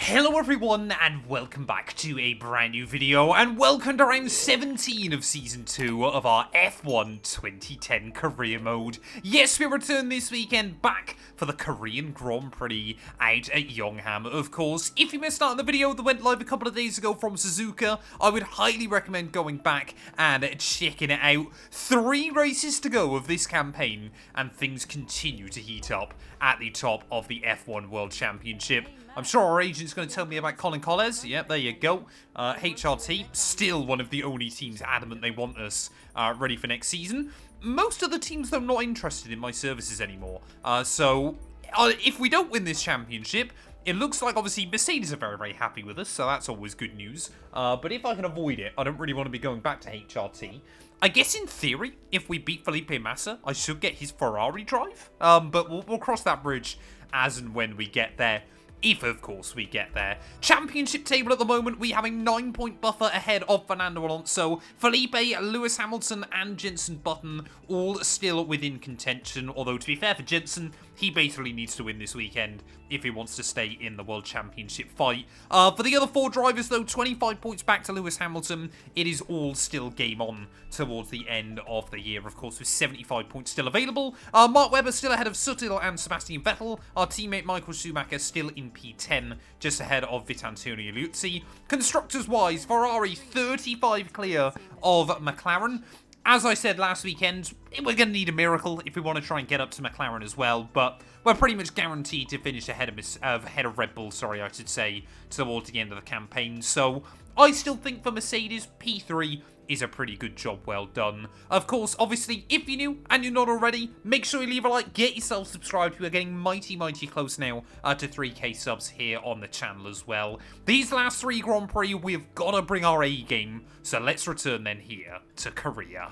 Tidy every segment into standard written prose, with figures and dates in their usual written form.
Hello everyone and welcome back to a brand new video and welcome to round 17 of season 2 of our F1 2010 career mode. Yes, we return this weekend back for the Korean Grand Prix out at Yongham. Of course, if you missed out on the video that went live a couple of days ago from Suzuka, I would highly recommend going back and checking it out. 3 races to go of this campaign and things continue to heat up at the top of the F1 World Championship. I'm sure our agent's going to tell me about Colin Collins. Yep, there you go. HRT, still one of the only teams adamant they want us ready for next season. Most of the teams, though, not interested in my services anymore. So, if we don't win this championship, it looks like, obviously, Mercedes are very, very happy with us, so that's always good news. But if I can avoid it, I don't really want to be going back to HRT. I guess, in theory, if we beat Felipe Massa, I should get his Ferrari drive. But we'll cross that bridge as and when we get there. If, of course, we get there. Championship table at the moment, we have a 9-point buffer ahead of Fernando Alonso. Felipe, Lewis Hamilton, and Jenson Button all still within contention. Although, to be fair for Jenson, he basically needs to win this weekend if he wants to stay in the World Championship fight. For the other 4 drivers, though, 25 points back to Lewis Hamilton. It is all still game on towards the end of the year, of course, with 75 points still available. Mark Webber still ahead of Sutil and Sebastian Vettel. Our teammate Michael Schumacher still in P10, just ahead of Vitantonio Liuzzi. Constructors-wise, Ferrari 35 clear of McLaren. As I said last weekend, we're going to need a miracle if we want to try and get up to McLaren as well, but we're pretty much guaranteed to finish ahead of Red Bull, I should say, towards the end of the campaign. So I still think for Mercedes, P3 is a pretty good job well done. Of course, obviously, if you're new and you're not already, make sure you leave a like, get yourself subscribed. We are getting mighty close now to 3k subs here on the channel as well. These last 3 Grand Prix, we've got to bring our A game, so let's return then here to Korea.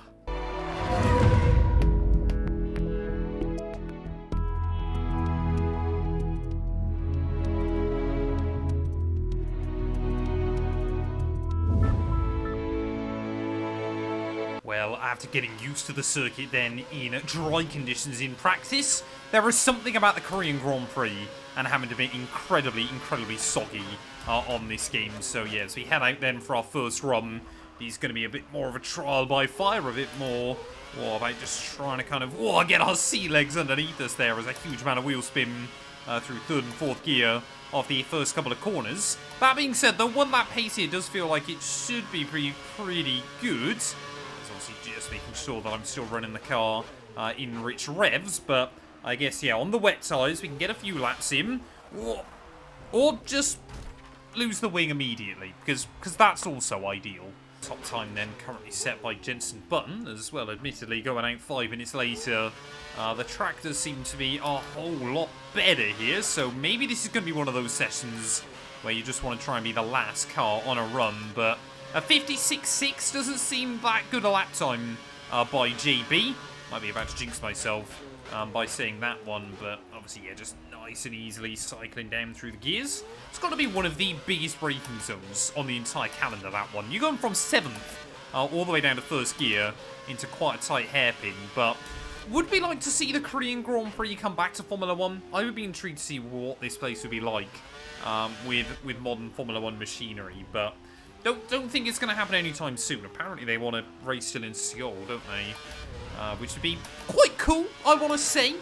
Well, after getting used to the circuit then in dry conditions in practice, there is something about the Korean Grand Prix and having to be incredibly soggy on this game. So yeah, as we head out then for our first run, it's going to be a bit more of a trial by fire, a bit more about just trying to kind of get our sea legs underneath us there as a huge amount of wheel spin through 3rd and 4th gear of the first couple of corners. That being said, the 1 lap pace here does feel like it should be pretty good. Obviously just making sure that I'm still running the car in rich revs, but I guess, yeah, on the wet tyres, we can get a few laps in, or just lose the wing immediately, because that's also ideal. Top time then currently set by Jenson Button as well, admittedly going out 5 minutes later. The track does seem to be a whole lot better here, so maybe this is going to be one of those sessions where you just want to try and be the last car on a run, but a 56.6 doesn't seem that good a lap time by JB. Might be about to jinx myself by saying that one, but obviously, yeah, just nice and easily cycling down through the gears. It's got to be one of the biggest braking zones on the entire calendar, that one. You're going from 7th all the way down to 1st gear into quite a tight hairpin, but would we like to see the Korean Grand Prix come back to Formula 1? I would be intrigued to see what this place would be like with modern Formula 1 machinery, but Don't think it's going to happen anytime soon. Apparently they want to race still in Seoul, don't they? Which would be quite cool, I want to say.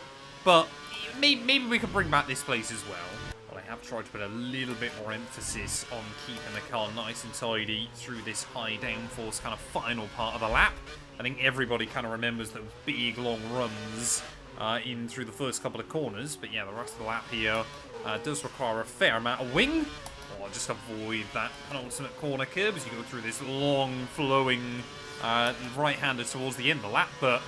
But maybe we can bring back this place as well. Well, I have tried to put a little bit more emphasis on keeping the car nice and tidy through this high downforce kind of final part of the lap. I think everybody kind of remembers those big long runs in through the first couple of corners. But yeah, the rest of the lap here does require a fair amount of wing. Just avoid that penultimate corner curve as you go through this long, flowing right-hander towards the end of the lap, but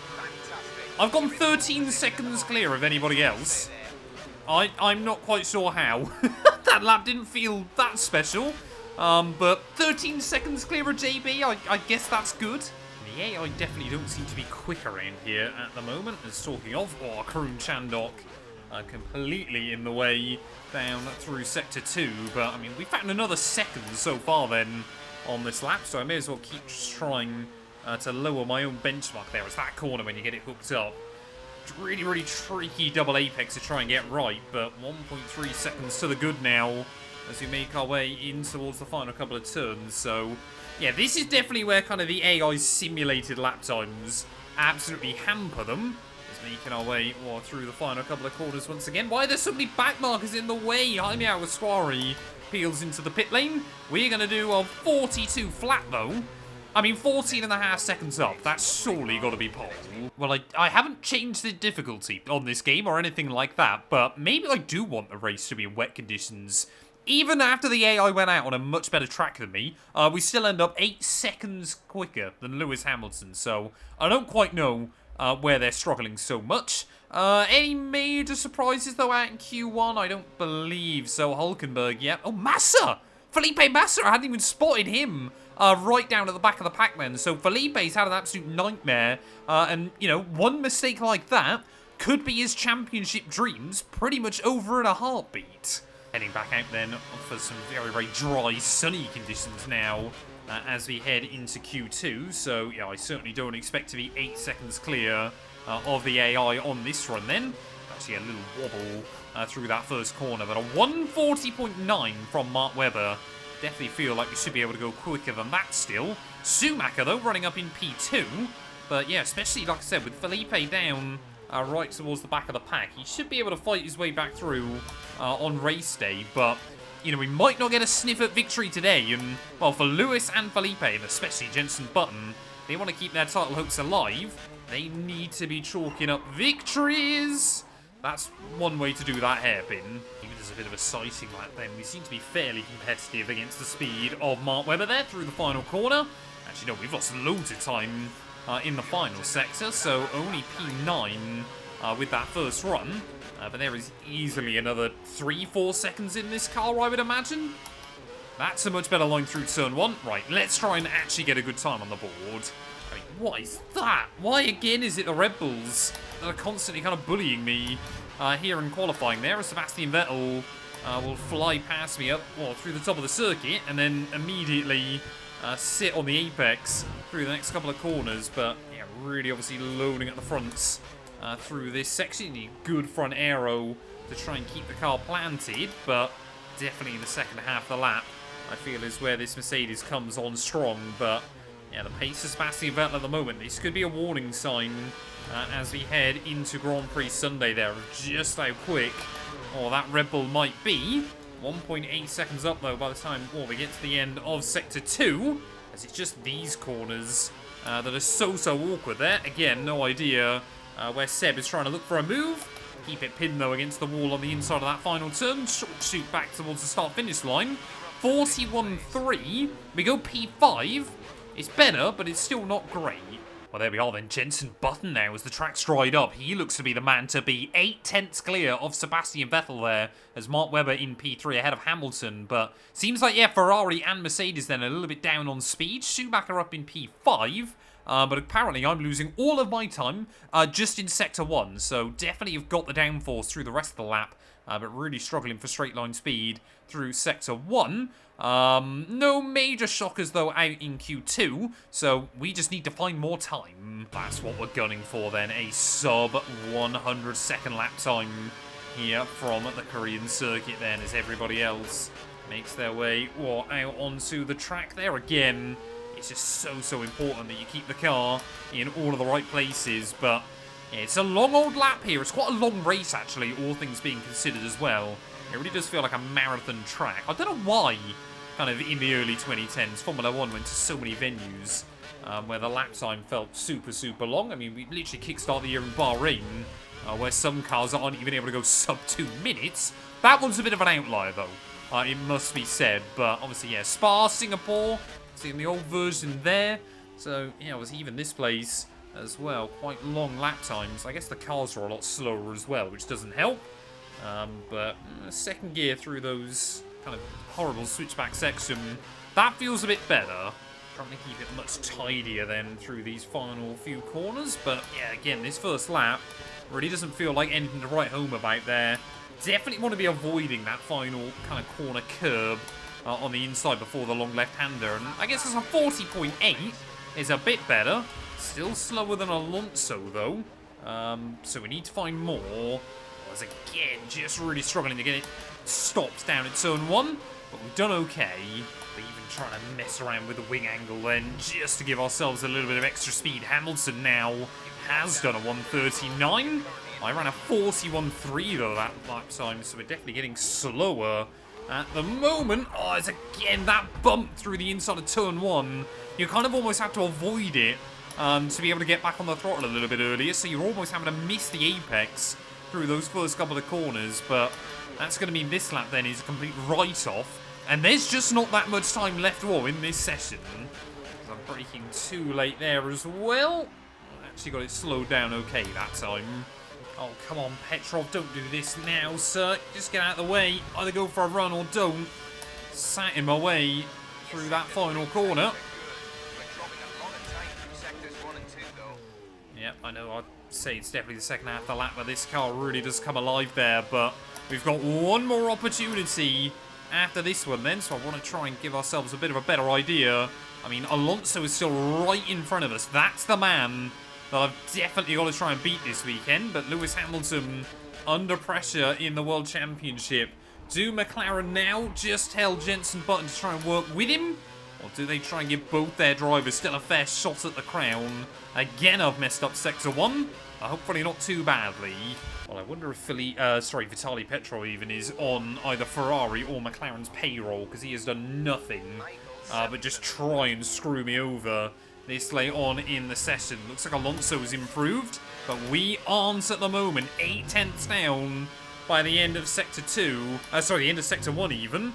I've gone 13 seconds clear of anybody else. I'm not quite sure how. That lap didn't feel that special, but 13 seconds clear of JB, I guess that's good. The AI definitely don't seem to be quick around here at the moment, as talking of, Karun Chandok completely in the way down through Sector 2, but I mean, we found another second so far then on this lap, so I may as well keep trying to lower my own benchmark there. It's that corner when you get it hooked up. Really tricky double apex to try and get right, but 1.3 seconds to the good now as we make our way in towards the final couple of turns. So, yeah, this is definitely where kind of the AI simulated lap times absolutely hamper them. Just making our way through the final couple of corners once again. Why are there so many back markers in the way? Jaime Alguersuari peels into the pit lane. We're going to do a 42 flat, though. I mean, 14.5 seconds up. That's surely got to be pole. Well, I haven't changed the difficulty on this game or anything like that, but maybe I do want the race to be in wet conditions. Even after the AI went out on a much better track than me, we still end up 8 seconds quicker than Lewis Hamilton, so I don't quite know where they're struggling so much. Any major surprises, though, out in Q1? I don't believe so. Hulkenberg, yeah. Oh, Massa! Felipe Massa, I hadn't even spotted him right down at the back of the pack then. So Felipe's had an absolute nightmare. And, you know, one mistake like that could be his championship dreams pretty much over in a heartbeat. Heading back out then for some very, very dry, sunny conditions now as we head into Q2. So, yeah, I certainly don't expect to be 8 seconds clear of the AI on this run then. Actually, a little wobble through that first corner, but a 140.9 from Mark Webber. Definitely feel like we should be able to go quicker than that still. Schumacher, though, running up in P2. But, yeah, especially, like I said, with Felipe down right towards the back of the pack, he should be able to fight his way back through on race day. But, you know, we might not get a sniff at victory today. And, well, for Lewis and Felipe, and especially Jenson Button, they want to keep their title hopes alive. They need to be chalking up victories. That's one way to do that hairpin. Even as a bit of a sighting lap then, we seem to be fairly competitive against the speed of Mark Webber there through the final corner. Actually, no, we've lost loads of time in the final sector, so only P9 with that first run. But there is easily another 3-4 seconds in this car, I would imagine. That's a much better line through turn 1. Right, let's try and actually get a good time on the board. I mean, what is that? Why again is it the Red Bulls that are constantly kind of bullying me here in qualifying there? As Sebastian Vettel will fly past me up through the top of the circuit and then immediately sit on the apex through the next couple of corners. But yeah, really obviously loading at the fronts through this section. You need good front aero to try and keep the car planted, but definitely in the second half of the lap, I feel is where this Mercedes comes on strong. But yeah, the pace of Sebastian Vettel at the moment, this could be a warning sign as we head into Grand Prix Sunday there, just how quick that Red Bull might be. 1.8 seconds up though by the time we get to the end of Sector 2, as it's just these corners that are so awkward there. Again, no idea where Seb is trying to look for a move. Keep it pinned though against the wall on the inside of that final turn. Short shoot back towards the start-finish line. 41.3. We go P5. It's better, but it's still not great. Well, there we are then. Jenson Button now, as the track's dried up. He looks to be the man to be 8 tenths clear of Sebastian Vettel there, as Mark Webber in P3 ahead of Hamilton. But seems like, yeah, Ferrari and Mercedes then a little bit down on speed. Schumacher up in P5. But apparently I'm losing all of my time just in Sector 1. So definitely have got the downforce through the rest of the lap. But really struggling for straight line speed through Sector 1. No major shockers, though, out in Q2, so we just need to find more time. That's what we're gunning for, then. A sub-100 second lap time here from the Korean circuit, then, as everybody else makes their way out onto the track there again. It's just so important that you keep the car in all of the right places, but yeah, it's a long old lap here. It's quite a long race, actually, all things being considered as well. It really does feel like a marathon track. I don't know why, kind of in the early 2010s, Formula 1 went to so many venues where the lap time felt super long. I mean, we literally kickstart the year in Bahrain, where some cars aren't even able to go sub 2 minutes. That one's a bit of an outlier, though, it must be said. But obviously, yeah, Spa, Singapore, seeing the old version there. So, yeah, it was even this place as well. Quite long lap times. I guess the cars are a lot slower as well, which doesn't help. But second gear through those kind of horrible switchback section, that feels a bit better. Trying to keep it much tidier then through these final few corners. But yeah, again, this first lap really doesn't feel like anything to write home about there. Definitely want to be avoiding that final kind of corner curb on the inside before the long left-hander. And I guess it's a 40.8 is a bit better. Still slower than Alonso, though. So we need to find more. Again, just really struggling to get it stopped down at turn 1, but we've done okay. But even trying to mess around with the wing angle then, just to give ourselves a little bit of extra speed. Hamilton now has done a 139. I ran a 41.3 though that lap time, so we're definitely getting slower at the moment. Oh, it's again that bump through the inside of turn 1. You kind of almost have to avoid it to be able to get back on the throttle a little bit earlier, so you're almost having to miss the apex through those first couple of corners, but that's going to mean this lap then is a complete write-off. And there's just not that much time left in this session. I'm braking too late there as well. Actually got it slowed down okay that time. Oh, come on, Petrov, don't do this now, sir. Just get out of the way. Either go for a run or don't. Sat in my way through that final corner. Yep, I know I'd say it's definitely the second half of the lap where this car really does come alive there, but we've got one more opportunity after this one then, so I want to try and give ourselves a bit of a better idea. I mean, Alonso is still right in front of us. That's the man that I've definitely got to try and beat this weekend, but Lewis Hamilton under pressure in the World Championship. Do McLaren now just tell Jenson Button to try and work with him? Or do they try and give both their drivers still a fair shot at the crown? Again, I've messed up Sector 1. Hopefully not too badly. Well, I wonder if Vitaly Petrov even is on either Ferrari or McLaren's payroll, because he has done nothing but just try and screw me over this late on in the session. Looks like Alonso's improved, but we aren't at the moment. 8 tenths down by the end of Sector 2. The end of Sector 1 even.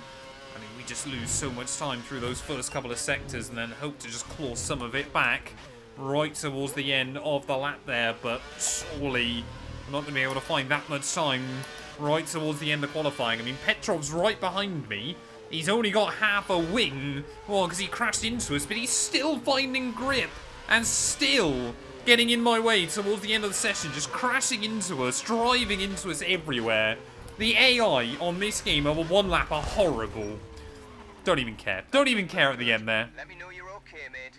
I mean, we just lose so much time through those first couple of sectors and then hope to just claw some of it back right towards the end of the lap there, but surely I'm not going to be able to find that much time right towards the end of qualifying. I mean, Petrov's right behind me. He's only got half a wing, well, because he crashed into us, but he's still finding grip and still getting in my way towards the end of the session, just crashing into us, driving into us everywhere. The AI on this game over one lap are horrible. Don't even care. Don't even care at the end there. Let me know you're okay, mate.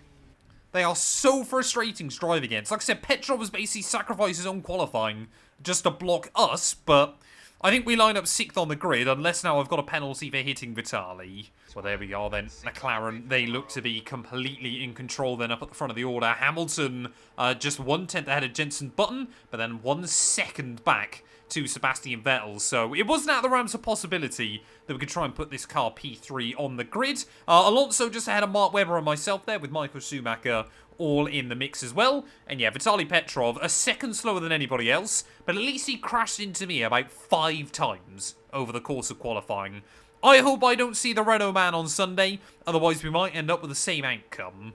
They are so frustrating to drive against. Like I said, Petrov has basically sacrificed his own qualifying just to block us, but I think we line up 6th on the grid, unless now I've got a penalty for hitting Vitaly. So there we are then. McLaren, they look to be completely in control then up at the front of the order. Hamilton just 1/10 ahead of Jenson Button, but then 1 second back to Sebastian Vettel. So it wasn't out of the realms of possibility that we could try and put this car P3 on the grid. Alonso just ahead of Mark Webber and myself there, with Michael Schumacher all in the mix as well. And yeah, Vitaly Petrov, a second slower than anybody else, but at least he crashed into me about 5 times over the course of qualifying. I hope I don't see the Renault man on Sunday, otherwise we might end up with the same outcome.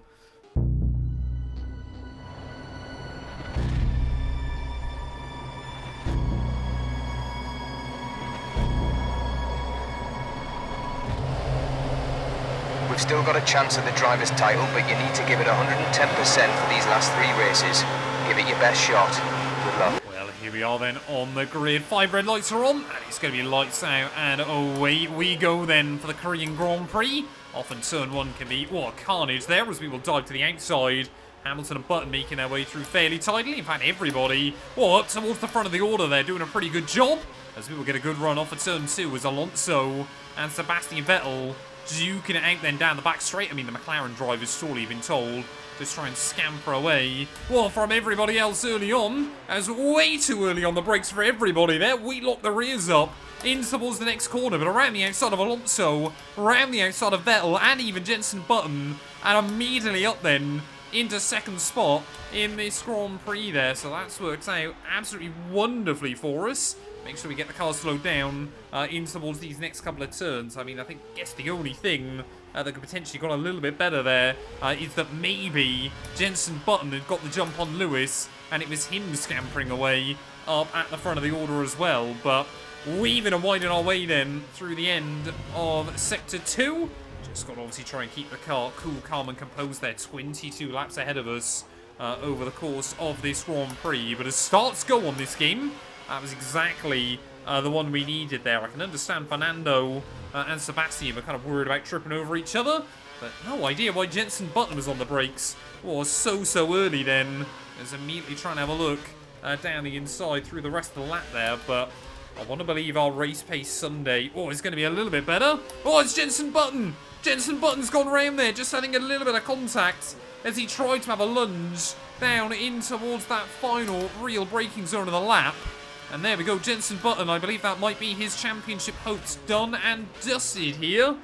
We've still got a chance at the driver's title, but you need to give it 110% for these last 3 races. Give it your best shot. Good luck. Well, here we are then on the grid. 5 red lights are on, and it's going to be lights out, and away we go then for the Korean Grand Prix. Often turn 1 can be, what, carnage there, as we will dive to the outside. Hamilton and Button making their way through fairly tidily. In fact, everybody, up towards the front of the order there, doing a pretty good job, as we will get a good run off of turn 2 as Alonso and Sebastian Vettel duking it out then down the back straight. I mean, the McLaren drivers surely been told just try and scamper away, well, from everybody else early on, as way too early on the brakes for everybody there. We lock the rears up in towards the next corner, but around the outside of Alonso, around the outside of Vettel, and even Jenson Button, and immediately up then into 2nd spot in this Grand Prix there. So that's worked out absolutely wonderfully for us. Make sure we get the car slowed down in towards these next couple of turns. I mean, I guess the only thing that could potentially gone a little bit better there is that maybe Jenson Button had got the jump on Lewis, and it was him scampering away up at the front of the order as well. But weaving and winding our way then through the end of Sector 2. Just got to obviously try and keep the car cool, calm and composed there. 22 laps ahead of us over the course of this Grand Prix. But as starts go on this game, that was exactly the one we needed there. I can understand Fernando and Sebastian were kind of worried about tripping over each other, but no idea why Jenson Button was on the brakes. Was so early then. Was immediately trying to have a look down the inside through the rest of the lap there, but I want to believe our race pace Sunday, is going to be a little bit better. Oh, it's Jenson Button. Jenson Button's gone round there, just having a little bit of contact as he tried to have a lunge down in towards that final real braking zone of the lap. And there we go, Jenson Button. I believe that might be his championship hopes done and dusted here.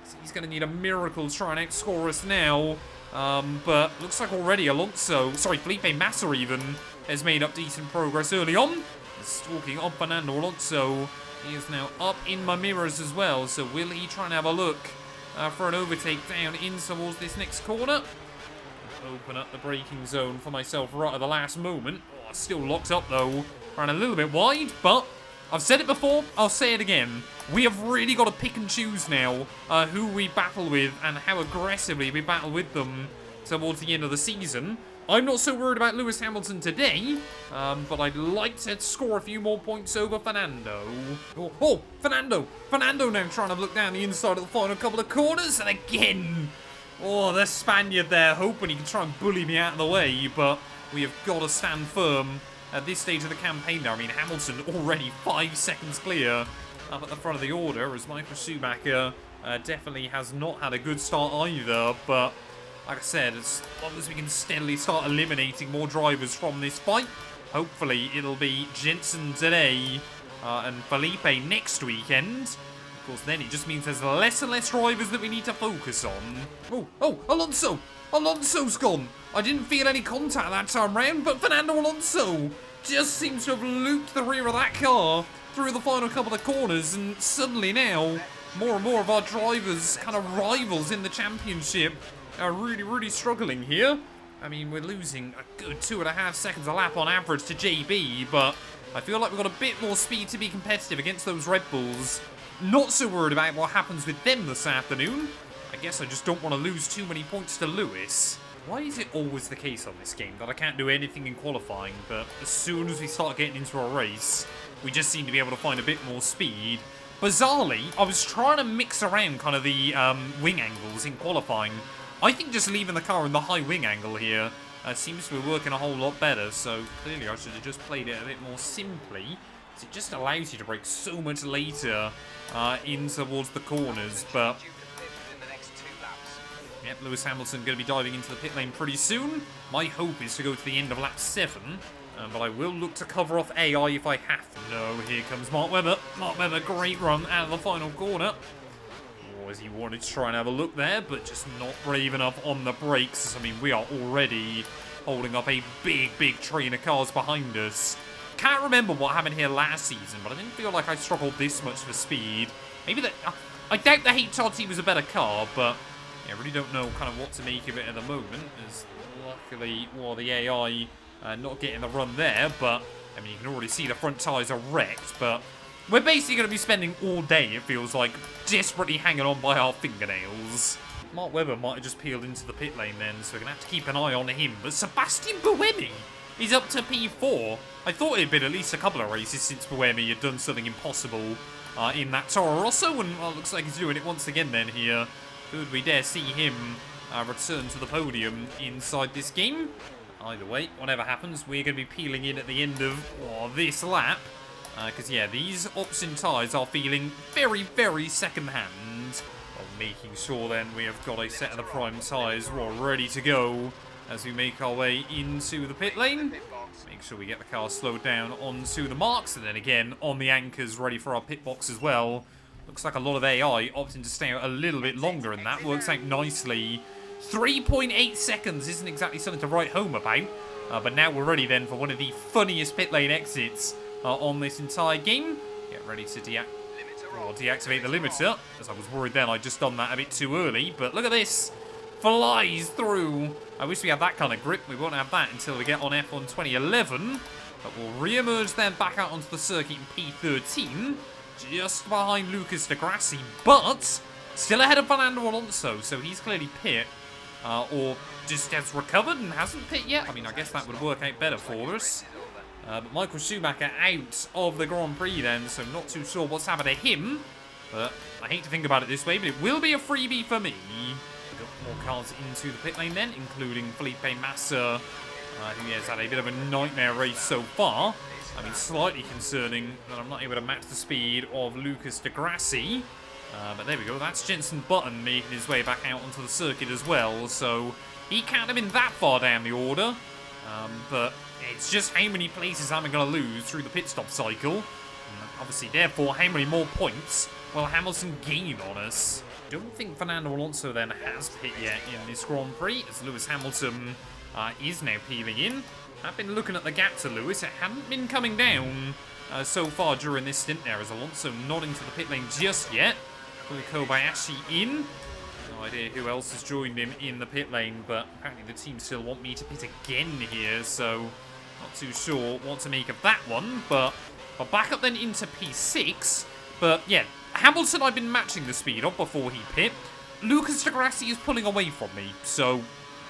So he's going to need a miracle to try and outscore us now. But looks like already Felipe Massa even has made up decent progress early on. Stalking on Fernando Alonso. He is now up in my mirrors as well. So will he try and have a look for an overtake down in towards this next corner? Open up the braking zone for myself right at the last moment. Still locked up though. Ran a little bit wide, but I've said it before, I'll say it again. We have really got to pick and choose now who we battle with and how aggressively we battle with them towards the end of the season. I'm not so worried about Lewis Hamilton today, but I'd like to score a few more points over Fernando. Oh, Fernando! Fernando now trying to look down the inside of the final couple of corners, and again! Oh, the Spaniard there, hoping he can try and bully me out of the way, but we have got to stand firm at this stage of the campaign now. I mean, Hamilton already 5 seconds clear up at the front of the order, as Michael Schumacher definitely has not had a good start either, but like I said, as long as we can steadily start eliminating more drivers from this fight, hopefully it'll be Jenson today and Felipe next weekend. Of course, then it just means there's less and less drivers that we need to focus on. Oh, Alonso! Alonso's gone! I didn't feel any contact that time round, but Fernando Alonso just seems to have looped the rear of that car through the final couple of corners, and suddenly now, more and more of our drivers, kind of rivals in the championship, are really struggling here. I mean, we're losing a good 2.5 seconds a lap on average to JB, but I feel like we've got a bit more speed to be competitive against those Red Bulls. Not so worried about what happens with them this afternoon. I guess I just don't want to lose too many points to Lewis. Why is it always the case on this game that I can't do anything in qualifying, but as soon as we start getting into a race, we just seem to be able to find a bit more speed? Bizarrely, I was trying to mix around kind of the wing angles in qualifying. I think just leaving the car in the high wing angle here seems to be working a whole lot better, so clearly I should have just played it a bit more simply. It just allows you to brake so much later in towards the corners, but yep, Lewis Hamilton going to be diving into the pit lane pretty soon. My hope is to go to the end of lap 7, but I will look to cover off AI if I have to. No, here comes Mark Webber. Mark Webber, great run out of the final corner. As he wanted to try and have a look there, but just not brave enough on the brakes. I mean, we are already holding up a big train of cars behind us. Can't remember what happened here last season, but I didn't feel like I struggled this much for speed. Maybe that... I doubt the HRT was a better car, but yeah, I really don't know kind of what to make of it at the moment, as luckily, well, the AI not getting the run there, but I mean, you can already see the front tyres are wrecked, but we're basically going to be spending all day, it feels like, desperately hanging on by our fingernails. Mark Webber might have just peeled into the pit lane then, so we're going to have to keep an eye on him. But Sebastian Buemi is up to P4. I thought it had been at least a couple of races since Buemi had done something impossible in that Toro Rosso, and well, looks like he's doing it once again then here. Could we dare see him return to the podium inside this game? Either way, whatever happens, we're going to be peeling in at the end of this lap. Because, yeah, these option tyres are feeling very second-hand. While making sure, then, we have got a set of the prime tyres ready to go as we make our way into the pit lane. Make sure we get the car slowed down onto the marks, and then, again, on the anchors, ready for our pit box as well. Looks like a lot of AI opting to stay out a little bit longer, and that works out nicely. 3.8 seconds isn't exactly something to write home about. But now we're ready, then, for one of the funniest pit lane exits on this entire game. Get ready to deactivate the limiter, as I was worried then I'd just done that a bit too early, but look at this, flies through. I wish we had that kind of grip. We won't have that until we get on F1 2011, but we'll re-emerge then back out onto the circuit in P13, just behind Lucas Di Grassi, but still ahead of Fernando Alonso, so he's clearly pit, or just has recovered and hasn't pit yet. I mean, I guess that would work out better for us. But Michael Schumacher out of the Grand Prix then, so not too sure what's happened to him. But I hate to think about it this way, but it will be a freebie for me. We've got more cars into the pit lane then, including Felipe Massa, who has had a bit of a nightmare race so far. I mean, slightly concerning that I'm not able to match the speed of Lucas Di Grassi. But there we go, that's Jenson Button making his way back out onto the circuit as well, so he can't have been that far down the order. But it's just how many places am I going to lose through the pit stop cycle. And obviously, therefore, how many more points will Hamilton gain on us? I don't think Fernando Alonso then has pit yet in this Grand Prix, as Lewis Hamilton is now peeling in. I've been looking at the gap to Lewis. It hadn't been coming down so far during this stint there, as Alonso not into the pit lane just yet. Kobayashi in. No idea who else has joined him in the pit lane, but apparently the team still want me to pit again here, so not too sure what to make of that one. But I'll back up then into P6. But yeah, Hamilton I've been matching the speed of before he pit. Lucas Di Grassi is pulling away from me, so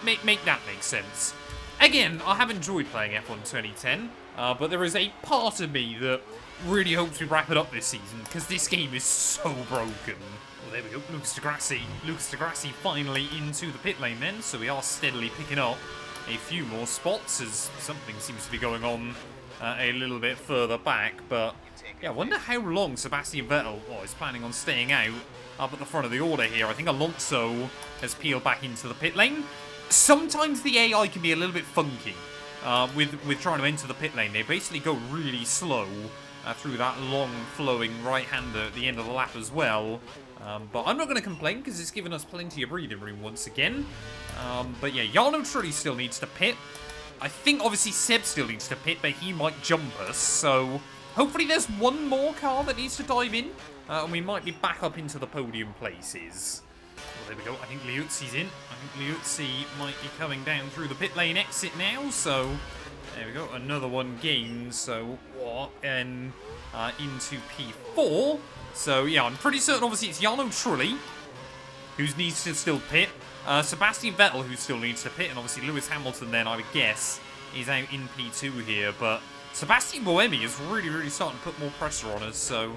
make that make sense. Again, I have enjoyed playing F1 2010, but there is a part of me that really hopes we wrap it up this season, because this game is so broken. Well, there we go, Lucas Di Grassi. Lucas Di Grassi finally into the pit lane then, so we are steadily picking up a few more spots, as something seems to be going on a little bit further back. But yeah, I wonder how long Sebastian Vettel is planning on staying out up at the front of the order here. I think Alonso has peeled back into the pit lane. Sometimes the AI can be a little bit funky with trying to enter the pit lane. They basically go really slow through that long flowing right-hander at the end of the lap as well. But I'm not going to complain because it's given us plenty of breathing room once again. But yeah, Jarno Trulli still needs to pit. I think obviously Seb still needs to pit, but he might jump us. So hopefully there's one more car that needs to dive in. And we might be back up into the podium places. Well, there we go. I think Liuzzi's in. I think Liuzzi might be coming down through the pit lane exit now. So there we go. Another one gained. So what? And into P4. So yeah, I'm pretty certain obviously it's Jarno Trulli who needs to still pit. Sebastian Vettel who still needs to pit. And obviously Lewis Hamilton then, I would guess, is out in P2 here. But Sebastian Buemi is really, really starting to put more pressure on us. So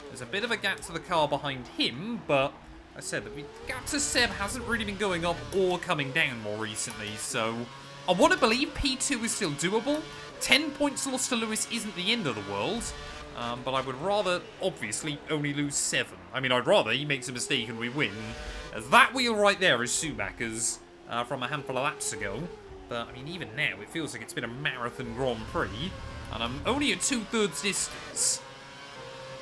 there's a bit of a gap to the car behind him. But I said that the gap to Seb hasn't really been going up or coming down more recently. So I want to believe P2 is still doable. 10 points lost to Lewis isn't the end of the world. But I would rather, obviously, only lose 7. I mean, I'd rather he makes a mistake and we win. As that wheel right there is Schumacher's from a handful of laps ago. But, I mean, even now, it feels like it's been a marathon Grand Prix. And I'm only at 2/3 distance.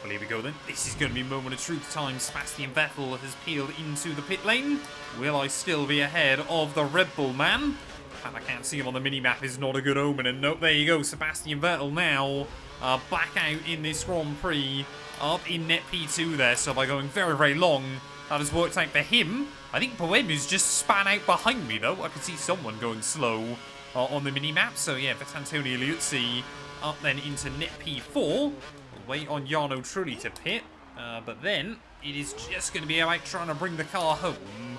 Well, here we go then. This is going to be moment of truth time. Sebastian Vettel has peeled into the pit lane. Will I still be ahead of the Red Bull man? The fact I can't see him on the mini-map is not a good omen. And nope, there you go. Sebastian Vettel now back out in this Grand Prix, up in net P2 there. So by going very, very long, that has worked out for him. I think Buemi's just span out behind me, though. I can see someone going slow on the mini-map. So yeah, that's Antonio Liuzzi up then into net P4. We'll wait on Jarno Trulli to pit. But then it is just going to be about trying to bring the car home.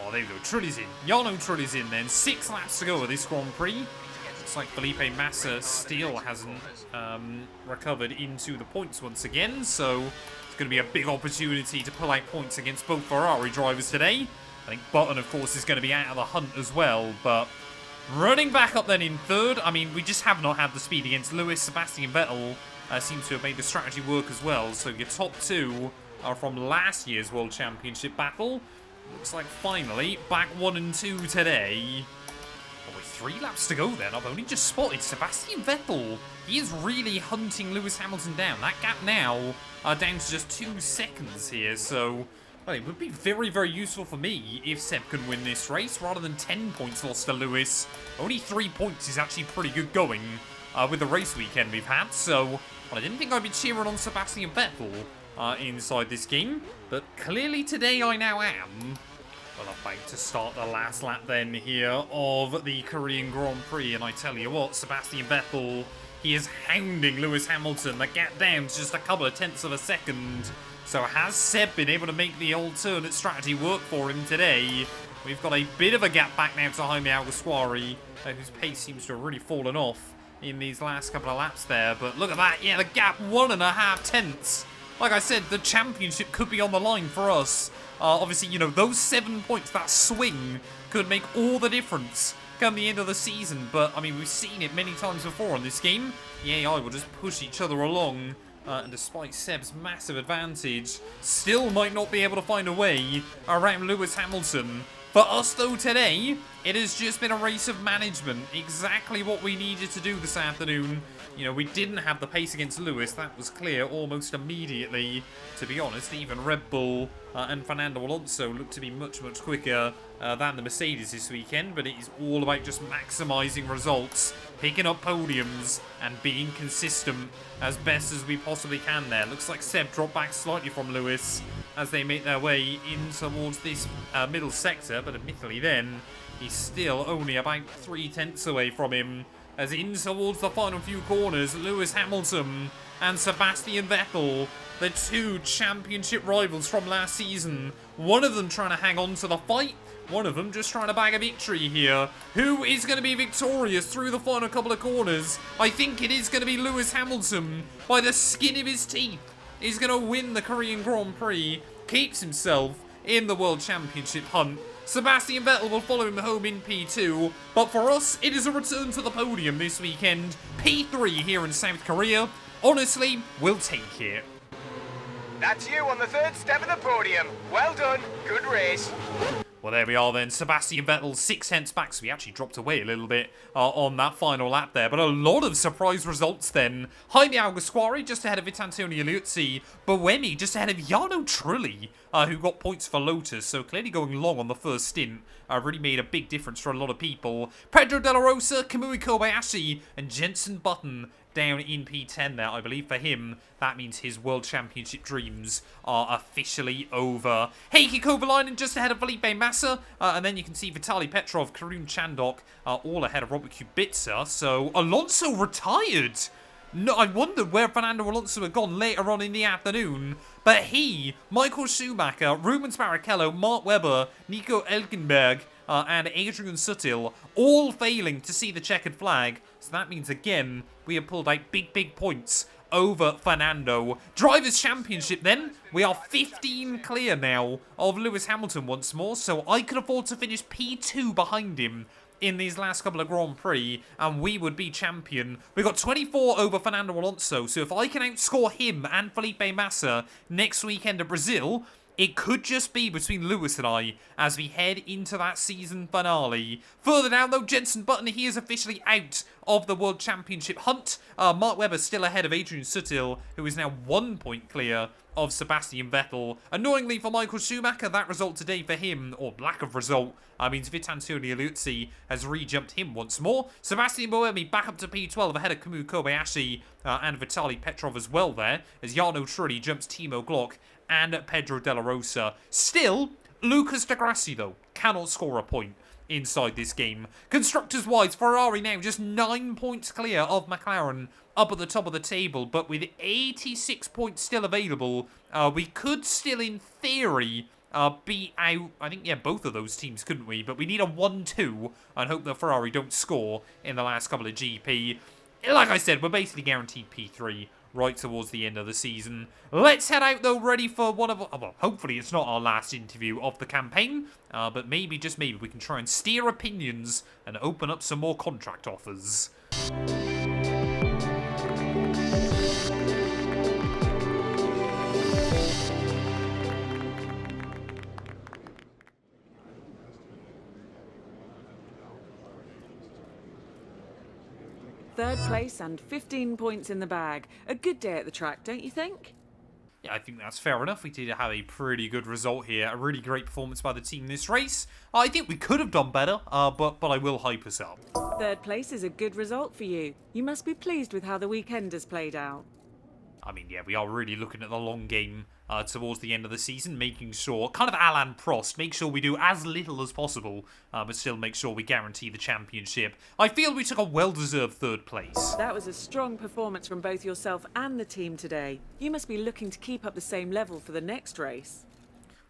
Oh, there we go. Trulli's in. Jarno Trulli's in then. 6 laps to go of this Grand Prix. Looks like Felipe Massa still hasn't recovered into the points once again, so it's going to be a big opportunity to pull out points against both Ferrari drivers today. I think Button, of course, is going to be out of the hunt as well, but running back up then in 3rd, I mean, we just have not had the speed against Lewis. Sebastian Vettel seems to have made the strategy work as well, so your top 2 are from last year's World Championship battle. Looks like finally back 1 and 2 today. Oh, with 3 laps to go then, I've only just spotted Sebastian Vettel. He is really hunting Lewis Hamilton down. That gap now down to just 2 seconds here, so well, it would be very, very useful for me if Seb can win this race rather than 10 points lost to Lewis. Only 3 points is actually pretty good going with the race weekend we've had, so well, I didn't think I'd be cheering on Sebastian Vettel inside this game, but clearly today I now am. Well, I'm about to start the last lap then here of the Korean Grand Prix, and I tell you what, Sebastian Vettel, he is hounding Lewis Hamilton. The gap down to just a couple of tenths of a second. So has Seb been able to make the alternate strategy work for him today? We've got a bit of a gap back now to Jaime Alguersuari, whose pace seems to have really fallen off in these last couple of laps there. But look at that, yeah, the gap 1.5 tenths. Like I said, the championship could be on the line for us. Obviously, you know, those 7 points, that swing, could make all the difference come the end of the season. But, I mean, we've seen it many times before in this game. The AI will just push each other along. And despite Seb's massive advantage, still might not be able to find a way around Lewis Hamilton. For us, though, today, it has just been a race of management. Exactly what we needed to do this afternoon. You know, we didn't have the pace against Lewis. That was clear almost immediately. To be honest, even Red Bull and Fernando Alonso looked to be much, much quicker than the Mercedes this weekend. But it is all about just maximising results, picking up podiums, and being consistent as best as we possibly can there. Looks like Seb dropped back slightly from Lewis as they make their way in towards this middle sector. But admittedly then, he's still only about 3/10 away from him. As in towards the final few corners, Lewis Hamilton and Sebastian Vettel, the two championship rivals from last season. One of them trying to hang on to the fight, one of them just trying to bag a victory here. Who is going to be victorious through the final couple of corners? I think it is going to be Lewis Hamilton by the skin of his teeth. He's going to win the Korean Grand Prix, keeps himself in the World Championship hunt. Sebastian Vettel will follow him home in P2, but for us, it is a return to the podium this weekend. P3 here in South Korea. Honestly, we'll take it. That's you on the third step of the podium. Well done. Good race. Well, there we are then. Sebastian Vettel 6/10 back, so he actually dropped away a little bit on that final lap there. But a lot of surprise results then. Jaime Alguersuari just ahead of Vitantonio Liuzzi. Buemi just ahead of Jarno Trulli, who got points for Lotus. So clearly going long on the first stint really made a big difference for a lot of people. Pedro De La Rosa, Kamui Kobayashi, and Jenson Button down in P10 there. I believe for him, that means his World Championship dreams are officially over. Heikki Kovalainen just ahead of Felipe Massa, and then you can see Vitaly Petrov, Karun Chandhok, all ahead of Robert Kubica. So Alonso retired. No, I wondered where Fernando Alonso had gone later on in the afternoon. But he, Michael Schumacher, Rubens Barrichello, Mark Webber, Nico Hülkenberg, and Adrian Sutil, all failing to see the checkered flag. So that means, again, we have pulled out big, big points over Fernando. Drivers' Championship, then. We are 15 clear now of Lewis Hamilton once more, so I could afford to finish P2 behind him in these last couple of Grand Prix, and we would be champion. We've got 24 over Fernando Alonso, so if I can outscore him and Felipe Massa next weekend at Brazil, it could just be between Lewis and I as we head into that season finale. Further down though, Jenson Button, he is officially out of the World Championship hunt. Mark Webber still ahead of Adrian Sutil, who is now 1 point clear of Sebastian Vettel. Annoyingly for Michael Schumacher, that result today for him, or lack of result, means Vitantonio Liuzzi has re-jumped him once more. Sebastian Buemi back up to P12 ahead of Kamui Kobayashi and Vitaly Petrov as well there, as Jarno Trulli jumps Timo Glock and Pedro De La Rosa. Still, Lucas Di Grassi, though, cannot score a point inside this game. Constructors-wise, Ferrari now just 9 points clear of McLaren up at the top of the table, but with 86 points still available, we could still, in theory, beat out, I think, yeah, both of those teams, couldn't we? But we need a 1-2 and hope that Ferrari don't score in the last couple of GP. Like I said, we're basically guaranteed P3 right towards the end of the season. Let's head out, though, ready for one of... well, hopefully it's not our last interview of the campaign, but maybe, just maybe, we can try and steer opinions and open up some more contract offers. Third place and 15 points in the bag. A good day at the track, don't you think? Yeah, I think that's fair enough. We did have a pretty good result here. A really great performance by the team in this race. I think we could have done better, but I will hype us up. Third place is a good result for you. You must be pleased with how the weekend has played out. I mean, yeah, we are really looking at the long game towards the end of the season, making sure, kind of Alain Prost, make sure we do as little as possible, but still make sure we guarantee the championship. I feel we took a well-deserved third place. That was a strong performance from both yourself and the team today. You must be looking to keep up the same level for the next race.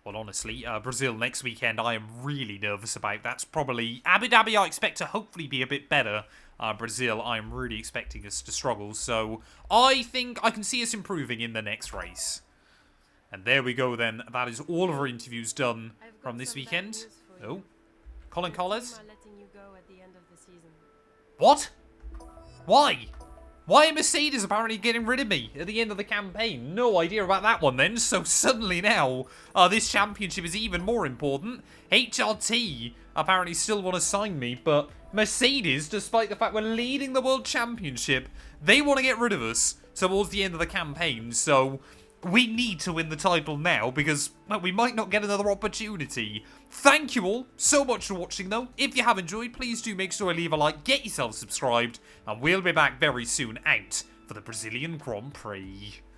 Well, honestly, Brazil next weekend, I am really nervous about. That's probably... Abu Dhabi, I expect to hopefully be a bit better. Brazil, I'm really expecting us to struggle. So, I think I can see us improving in the next race. And there we go then. That is all of our interviews done from this weekend. Oh, Colin Collins. Letting you go at the end of What? Why? Why are Mercedes apparently getting rid of me at the end of the campaign? No idea about that one then. So suddenly now, this championship is even more important. HRT apparently still want to sign me, but Mercedes, despite the fact we're leading the World Championship, they want to get rid of us towards the end of the campaign. So we need to win the title now because, well, we might not get another opportunity. Thank you all so much for watching though. If you have enjoyed, please do make sure to leave a like, get yourself subscribed, and we'll be back very soon out for the Brazilian Grand Prix.